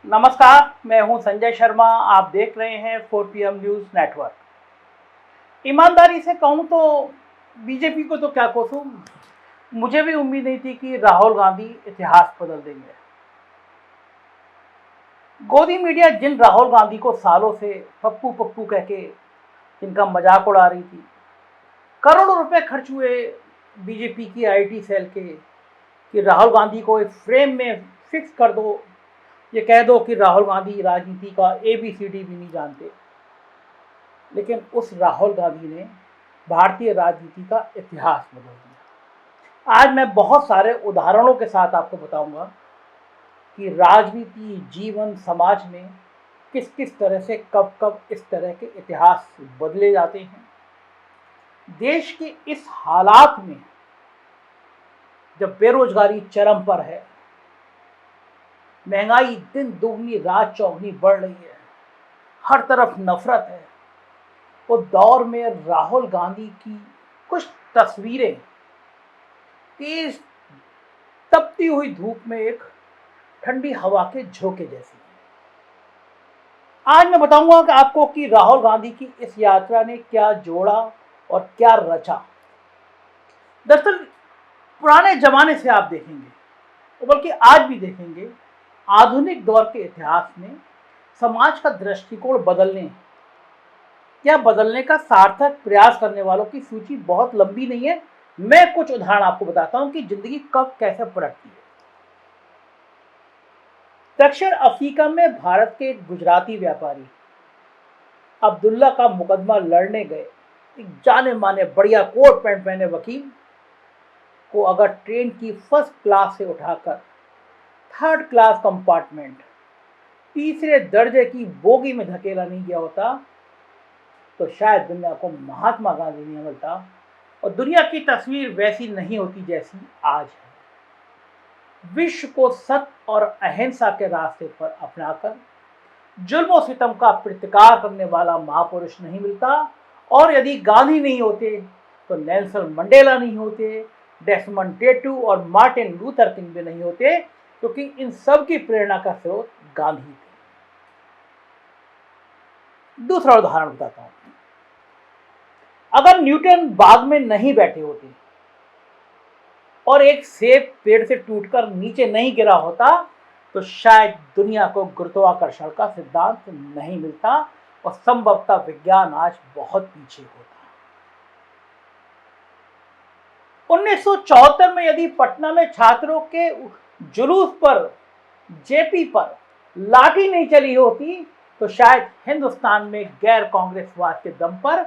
नमस्कार, मैं हूं संजय शर्मा। आप देख रहे हैं 4PM न्यूज़ नेटवर्क। ईमानदारी से कहूं तो बीजेपी को तो क्या कोसूं, मुझे भी उम्मीद नहीं थी कि राहुल गांधी इतिहास बदल देंगे। गोदी मीडिया जिन राहुल गांधी को सालों से पप्पू पप्पू कह के जिनका मजाक उड़ा रही थी, करोड़ों रुपए खर्च हुए बीजेपी की आईटी सेल के कि राहुल गांधी को एक फ्रेम में फिक्स कर दो, ये कह दो कि राहुल गांधी राजनीति का ABCD भी नहीं जानते। लेकिन उस राहुल गांधी ने भारतीय राजनीति का इतिहास बदल दिया। आज मैं बहुत सारे उदाहरणों के साथ आपको बताऊंगा कि राजनीति, जीवन, समाज में किस किस तरह से कब कब इस तरह के इतिहास बदले जाते हैं। देश के इस हालात में जब बेरोजगारी चरम पर है, महंगाई दिन दुगनी रात चौगनी बढ़ रही है, हर तरफ नफरत है, वो दौर में राहुल गांधी की कुछ तस्वीरें तेज तपती हुई धूप में एक ठंडी हवा के झोंके जैसी हैं। आज मैं बताऊंगा कि आपको कि राहुल गांधी की इस यात्रा ने क्या जोड़ा और क्या रचा। दरअसल पुराने जमाने से आप देखेंगे, बल्कि आज भी देखेंगे, आधुनिक दौर के इतिहास में समाज का दृष्टिकोण बदलने या बदलने का सार्थक प्रयास करने वालों की सूची बहुत लंबी नहीं है। मैं कुछ उदाहरण आपको बताता हूं कि जिंदगी कब कैसे पलटती है। दक्षिण अफ्रीका में भारत के एक गुजराती व्यापारी अब्दुल्ला का मुकदमा लड़ने गए एक जाने माने बढ़िया कोट पैंट पहने वकील को अगर ट्रेन की फर्स्ट क्लास से उठाकर थर्ड क्लास कंपार्टमेंट तीसरे दर्जे की बोगी में धकेला नहीं गया होता तो शायद दुनिया को महात्मा गांधी नहीं मिलता और दुनिया की तस्वीर वैसी नहीं होती जैसी आज है। विश्व को सत्य और अहिंसा के रास्ते पर अपनाकर जुल्म सितम का प्रतिकार करने वाला महापुरुष नहीं मिलता। और यदि गांधी नहीं होते तो नेल्सन मंडेला नहीं होते, डेसमंड टेटू और मार्टिन लूथर किंग भी नहीं होते, क्योंकि इन सब की प्रेरणा का स्रोत गांधी थे। दूसरा उदाहरण बताता हूं। अगर न्यूटन बाग में नहीं बैठे होते और एक सेब पेड़ से टूटकर नीचे नहीं गिरा होता तो शायद दुनिया को गुरुत्वाकर्षण का सिद्धांत नहीं मिलता और संभवतः विज्ञान आज बहुत पीछे होता। 1974 में यदि पटना में छात्रों के जुलूस पर, जेपी पर लाठी नहीं चली होती तो शायद हिंदुस्तान में गैर कांग्रेसवाद के दम पर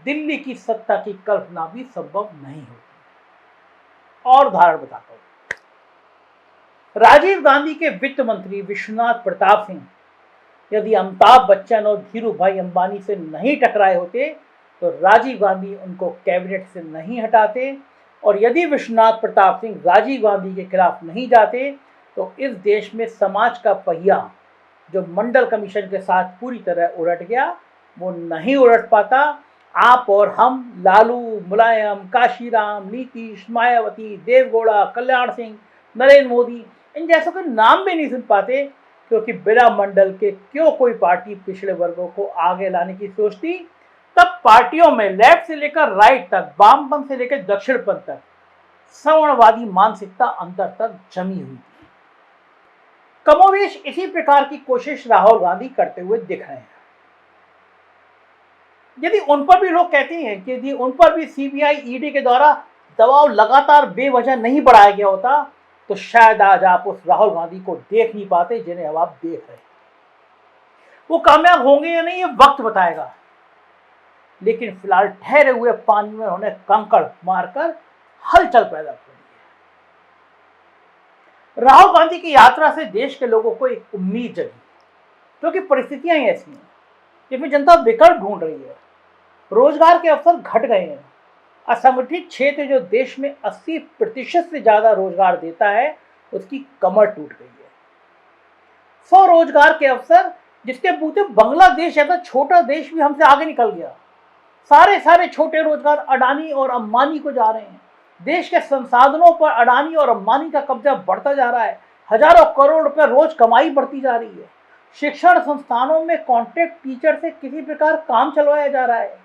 दिल्ली की सत्ता की कल्पना भी संभव नहीं होती। और उदाहरण बताता हूं। राजीव गांधी के वित्त मंत्री विश्वनाथ प्रताप सिंह यदि अमिताभ बच्चन और धीरू भाई अंबानी से नहीं टकराए होते तो राजीव गांधी उनको कैबिनेट से नहीं हटाते। और यदि विश्वनाथ प्रताप सिंह राजीव गांधी के खिलाफ नहीं जाते तो इस देश में समाज का पहिया जो मंडल कमीशन के साथ पूरी तरह उलट गया, वो नहीं उलट पाता। आप और हम लालू, मुलायम, काशीराम, नीतीश, मायावती, देवगौड़ा, कल्याण सिंह, नरेंद्र मोदी, इन जैसों के नाम भी नहीं सुन पाते, क्योंकि बिना मंडल के क्यों कोई पार्टी पिछड़े वर्गों को आगे लाने की सोचती। तब पार्टियों में लेफ्ट से लेकर राइट तक, वामपंथ से लेकर दक्षिणपंथ तक सवर्णवादी मानसिकता अंतर तक जमी हुई थी। कमोवेश इसी प्रकार की कोशिश राहुल गांधी करते हुए दिख रहे हैं। यदि उन पर भी लोग कहते हैं कि यदि उन पर भी CBI, ED के द्वारा दबाव लगातार बेवजह नहीं बढ़ाया गया होता तो शायद आज आप उस राहुल गांधी को देख नहीं पाते जिन्हें अब आप देख रहे हैं। वो कामयाब होंगे या नहीं ये वक्त बताएगा, लेकिन फिलहाल ठहरे हुए पानी में उन्होंने कंकड़ मारकर हलचल पैदा कर दी है। राहुल गांधी की यात्रा से देश के लोगों को एक उम्मीद जगी, क्योंकि परिस्थितियां ही ऐसी हैं जिसमें जनता विकल्प ढूंढ रही है। रोजगार के अवसर घट गए हैं। असंगठित क्षेत्र जो देश में 80% से ज्यादा रोजगार देता है, उसकी कमर टूट गई है। स्वरोजगार के अवसर जिसके बूते बांग्लादेश जैसा छोटा देश भी हमसे आगे निकल गया। सारे छोटे रोजगार अडानी और अंबानी को जा रहे हैं। देश के संसाधनों पर अडानी और अंबानी का कब्जा बढ़ता जा रहा है। हजारों करोड़ रुपए रोज कमाई बढ़ती जा रही है। शिक्षण संस्थानों में कॉन्ट्रैक्ट टीचर से किसी प्रकार काम चलवाया जा रहा है।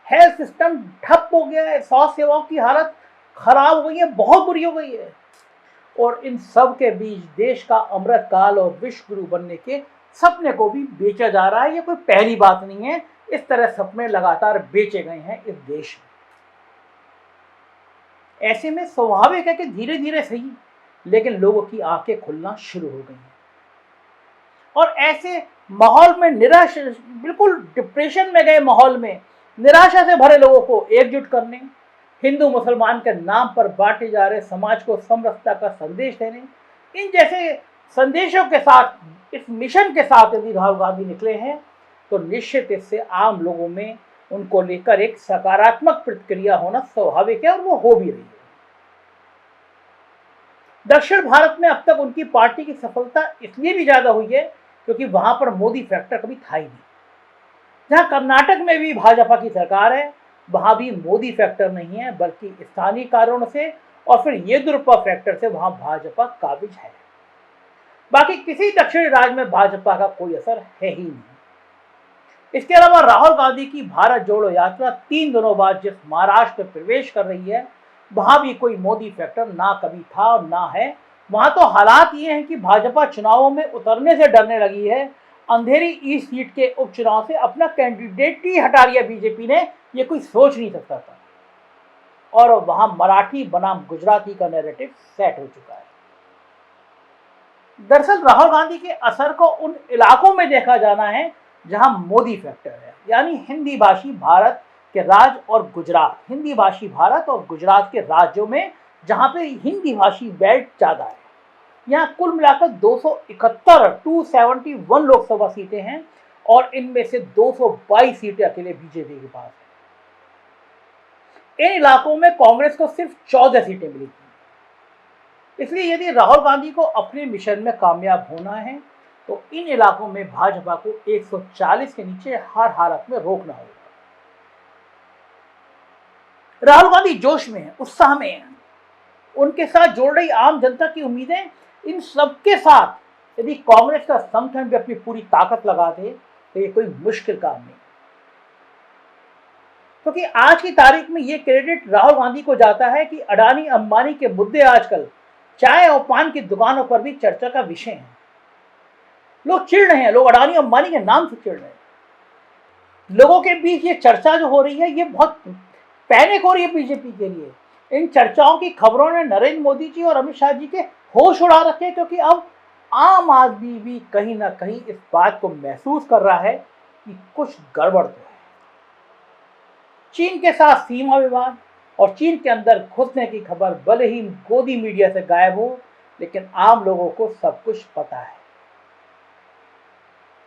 हेल्थ सिस्टम ठप हो गया है, स्वास्थ्य सेवाओं की हालत खराब हो गई है, बहुत बुरी हो गई है। और इन सब के बीच देश का अमृत काल और विश्व गुरु बनने के सपने को भी बेचा जा रहा है। ये कोई पहली बात नहीं है, इस तरह सपने लगातार बेचे गए हैं इस देश में। ऐसे में स्वाभाविक है कि धीरे धीरे सही, लेकिन लोगों की आंखें खुलना शुरू हो गई हैं। और ऐसे माहौल में निराश, बिल्कुल डिप्रेशन में गए माहौल में निराशा से भरे लोगों को एकजुट करने, हिंदू मुसलमान के नाम पर बांटे जा रहे समाज को समरसता का संदेश देने, इन जैसे संदेशों के साथ, इस मिशन के साथ यदि राहुल गांधी निकले हैं तो निश्चित इससे आम लोगों में उनको लेकर एक सकारात्मक प्रतिक्रिया होना स्वाभाविक है, और वो हो भी रही है। दक्षिण भारत में अब तक उनकी पार्टी की सफलता इसलिए भी ज्यादा हुई है क्योंकि वहां पर मोदी फैक्टर कभी था ही नहीं। जहां कर्नाटक में भी भाजपा की सरकार है, वहां भी मोदी फैक्टर नहीं है, बल्कि स्थानीय कारणों से और फिर येदियुरप्पा फैक्टर से वहां भाजपा काबिज है। बाकी किसी दक्षिणी राज्य में भाजपा का कोई असर है ही नहीं। इसके अलावा राहुल गांधी की भारत जोड़ो यात्रा 3 दिनों बाद जिस महाराष्ट्र में प्रवेश कर रही है, वहां भी कोई मोदी फैक्टर ना कभी था और ना है। वहां तो हालात ये हैं कि भाजपा चुनावों में उतरने से डरने लगी है। अंधेरी ईस्ट सीट के उपचुनाव से अपना कैंडिडेट ही हटा लिया बीजेपी ने, ये कोई सोच नहीं सकता था। और वहां मराठी बनाम गुजराती का नैरेटिव सेट हो चुका है। दरअसल राहुल गांधी के असर को उन इलाकों में देखा जाना है जहां मोदी फैक्टर है, यानी हिंदी भाषी भारत के राज्य और गुजरात, हिंदी भाषी भारत और गुजरात के राज्यों में जहां पे हिंदी भाषी बेल्ट ज्यादा है। यहाँ कुल मिलाकर 271 लोकसभा सीटें हैं और इनमें से 222 सीटें अकेले बीजेपी के पास है। इन इलाकों में कांग्रेस को सिर्फ 14 सीटें मिली थी। इसलिए यदि राहुल गांधी को अपने मिशन में कामयाब होना है तो इन इलाकों में भाजपा को 140 के नीचे हर हालत में रोकना होगा। राहुल गांधी जोश में है, उत्साह में है। उनके साथ जोड़ रही आम जनता की उम्मीदें, इन सबके साथ यदि कांग्रेस का संगठन भी अपनी पूरी ताकत लगा दे तो ये कोई मुश्किल काम नहीं। क्योंकि आज की तारीख में ये क्रेडिट राहुल गांधी को जाता है कि अडानी अंबानी के मुद्दे आजकल चाय और पान की दुकानों पर भी चर्चा का विषय है। लोग चिढ़ रहे हैं, लोग अडानी अंबानी के नाम से चिढ़ रहे हैं। लोगों के बीच ये चर्चा जो हो रही है, ये बहुत पैनिक हो रही है बीजेपी के लिए। इन चर्चाओं की खबरों ने नरेंद्र मोदी जी और अमित शाह जी के होश उड़ा रखे, क्योंकि अब आम आदमी भी कहीं ना कहीं इस बात को महसूस कर रहा है कि कुछ गड़बड़ तो है। चीन के साथ सीमा विवाद और चीन के अंदर घुसने की खबर भले ही गोदी मीडिया से गायब हो, लेकिन आम लोगों को सब कुछ पता है।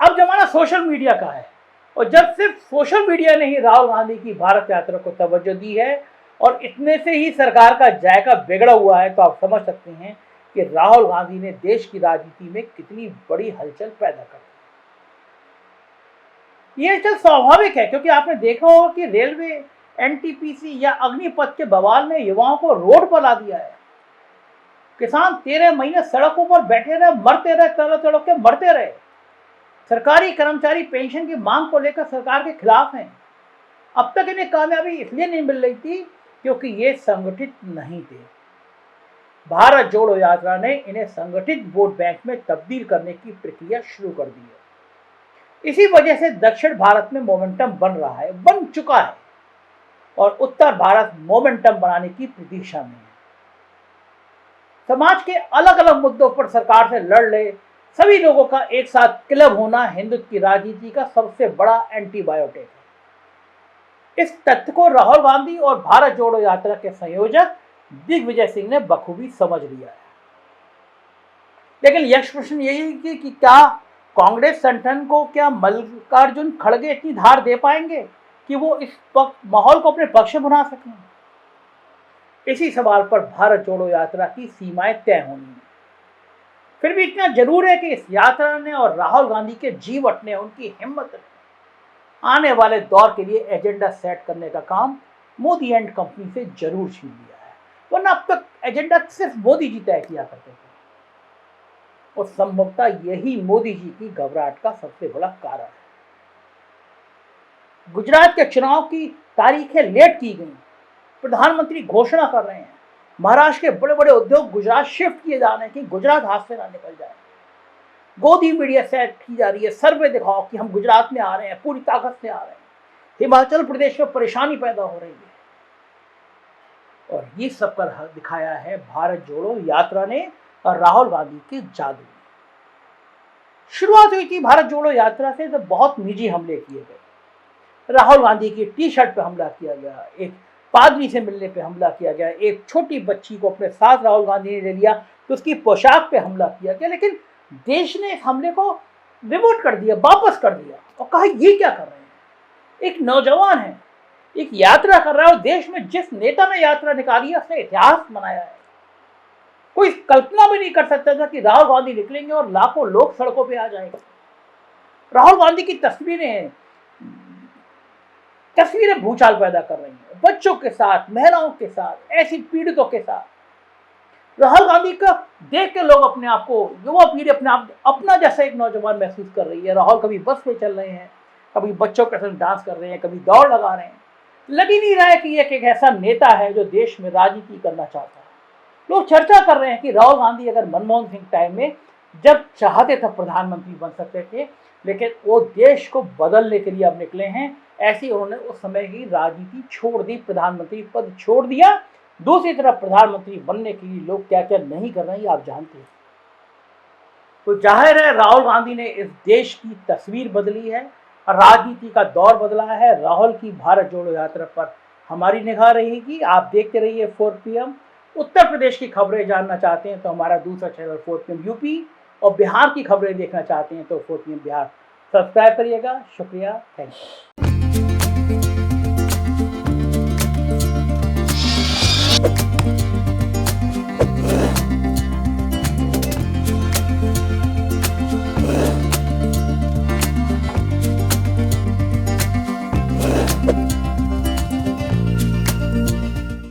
अब जमाना सोशल मीडिया का है, और जब सिर्फ सोशल मीडिया ने ही राहुल गांधी की भारत यात्रा को तवज्जो दी है और इतने से ही सरकार का जायका बिगड़ा हुआ है, तो आप समझ सकते हैं कि राहुल गांधी ने देश की राजनीति में कितनी बड़ी हलचल पैदा कर दी। यह हलचल स्वाभाविक है, क्योंकि आपने देखा होगा कि रेलवे, एनटीपीसी या अग्निपथ के बवाल ने युवाओं को रोड पर ला दिया है। किसान 13 महीने सड़कों पर बैठे रहे, मरते रहे, तड़प के मरते रहे। सरकारी कर्मचारी पेंशन की मांग को लेकर सरकार के खिलाफ हैं। अब तक इन्हें कामयाबी इसलिए नहीं मिल रही थी क्योंकि ये संगठित नहीं थे। भारत जोड़ो यात्रा ने इन्हें संगठित वोट बैंक में तब्दील करने की प्रक्रिया शुरू कर दी है। इसी वजह से दक्षिण भारत में मोमेंटम बन रहा है, बन चुका है, और उत्तर भारत मोमेंटम बनाने की प्रतीक्षा में है। समाज के अलग अलग मुद्दों पर सरकार से लड़ रहे सभी लोगों का एक साथ क्लब होना हिंदुत्व की राजनीति का सबसे बड़ा एंटीबायोटिक है। इस तथ्य को राहुल गांधी और भारत जोड़ो यात्रा के संयोजक दिग्विजय सिंह ने बखूबी समझ लिया है। लेकिन यह प्रश्न यही है कि क्या कांग्रेस संगठन को, क्या मल्लिकार्जुन खड़गे इतनी धार दे पाएंगे कि वो इस माहौल को अपने पक्ष में बना सकें? इसी सवाल पर भारत जोड़ो यात्रा की सीमाएं तय होनी है। फिर भी इतना जरूर है कि इस यात्रा ने और राहुल गांधी के जीवट ने, उनकी हिम्मत ने आने वाले दौर के लिए एजेंडा सेट करने का काम मोदी एंड कंपनी से जरूर छीन लिया है। वरना अब तक एजेंडा सिर्फ मोदी जी तय किया करते थे। और संभवतः यही मोदी जी की घबराहट का सबसे बड़ा कारण है। गुजरात के चुनाव की तारीखें लेट की गई, प्रधानमंत्री घोषणा कर रहे हैं, महाराष्ट्र के बड़े बड़े उद्योग गुजरात शिफ्ट किए जा रहे हैं कि गुजरात हाथ से ना निकल जाए। गोदी मीडिया सेट की जा रही है, सर्वे दिखाओ कि हम गुजरात में आ रहे हैं, पूरी ताकत से आ रहे हैं। हिमाचल प्रदेश में परेशानी पैदा हो रही है और ये सब कर दिखाया है भारत जोड़ो यात्रा ने और राहुल गांधी के जादू। शुरुआत हुई थी भारत जोड़ो यात्रा से, तो बहुत निजी हमले किए गए। राहुल गांधी की टी शर्ट पे हमला किया गया, एक पादरी से मिलने पे हमला किया गया, एक छोटी बच्ची को अपने साथ राहुल गांधी ने ले लिया तो उसकी पोशाक पे हमला किया गया। लेकिन देश ने इस हमले को रिवोट कर दिया, वापस कर दिया और कहा ये क्या कर रहे हैं। एक नौजवान है, एक यात्रा कर रहा है और देश में जिस नेता ने यात्रा निकाली है उसने इतिहास बनाया है। कोई कल्पना भी नहीं कर सकता था कि राहुल गांधी निकलेंगे और लाखों लोग सड़कों पे आ जाएंगे। राहुल गांधी की तस्वीरें भूचाल पैदा कर रही हैं, बच्चों के साथ, महिलाओं के साथ, ऐसी पीड़ितों के साथ। राहुल गांधी का देख के लोग अपने आप को, युवा पीढ़ी अपने आप अपना जैसा एक नौजवान महसूस कर रही है। राहुल कभी बस में चल रहे हैं, कभी बच्चों के साथ डांस कर रहे हैं, कभी दौड़ लगा रहे हैं। लग ही नहीं रहा है कि ये एक ऐसा नेता है जो देश में राजनीति करना चाहता है। लोग चर्चा कर रहे हैं कि राहुल गांधी अगर मनमोहन सिंह टाइम में जब चाहते तब प्रधानमंत्री बन सकते थे, लेकिन वो देश को बदलने के लिए अब निकले हैं। ऐसे उन्होंने उस समय ही राजनीति छोड़ दी, प्रधानमंत्री पद छोड़ दिया। दूसरी तरफ प्रधानमंत्री बनने के लिए लोग क्या क्या नहीं कर रहे हैं आप जानते हैं। तो जाहिर है राहुल गांधी ने इस देश की तस्वीर बदली है, राजनीति का दौर बदला है। राहुल की भारत जोड़ो यात्रा पर हमारी निगाह रहेगी। आप देखते रहिए 4 PM। उत्तर प्रदेश की खबरें जानना चाहते हैं तो हमारा दूसरा चैनल 4 PM यूपी, और बिहार की खबरें देखना चाहते हैं तो 4 PM बिहार सब्सक्राइब करिएगा। शुक्रिया, थैंक यू।